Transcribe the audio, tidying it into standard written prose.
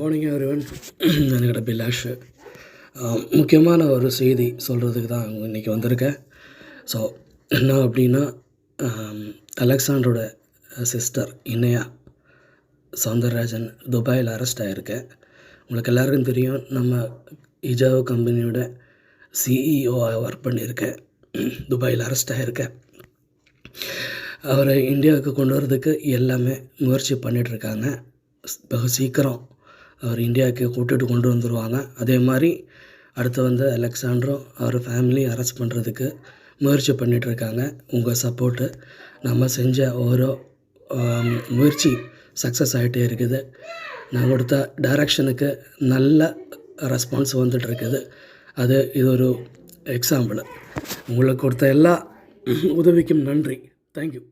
Morning everyone. என்னோட பிலாஷ். முக்கியமான ஒரு செய்தி சொல்கிறதுக்கு தான் இன்றைக்கி வந்திருக்கேன். ஸோ என்ன அப்படின்னா, அலெக்சாண்டரோட சிஸ்டர் இணையா சௌந்தரராஜன் துபாயில் அரெஸ்ட் ஆகிருக்கு. உங்களுக்கு எல்லாருக்கும் தெரியும், நம்ம இஜாவோ கம்பெனியோட சிஇஓவாக ஒர்க் பண்ணியிருக்கேன். துபாயில் அரெஸ்ட் ஆகியிருக்கேன். அவரை இந்தியாவுக்கு கொண்டு வரதுக்கு எல்லாமே முயற்சி பண்ணிகிட்ருக்காங்க. வெகு சீக்கிரம் அவர் இந்தியாவுக்கு கூட்டிகிட்டு கொண்டு வந்துடுவாங்க. அதே மாதிரி அடுத்து வந்து அலெக்சாண்டரும் அவர் ஃபேமிலி அரெஸ்ட் பண்ணுறதுக்கு முயற்சி பண்ணிகிட்ருக்காங்க. உங்கள் சப்போர்ட்டு நம்ம செஞ்ச ஓரோ முயற்சி சக்ஸஸ் ஆகிட்டே இருக்குது. நான் கொடுத்த டைரக்ஷனுக்கு நல்ல ரெஸ்பான்ஸ் வந்துட்டுருக்குது. இது ஒரு எக்ஸாம்பிள். உங்களுக்கு கொடுத்த எல்லா உதவிக்கும் நன்றி. தேங்க்யூ.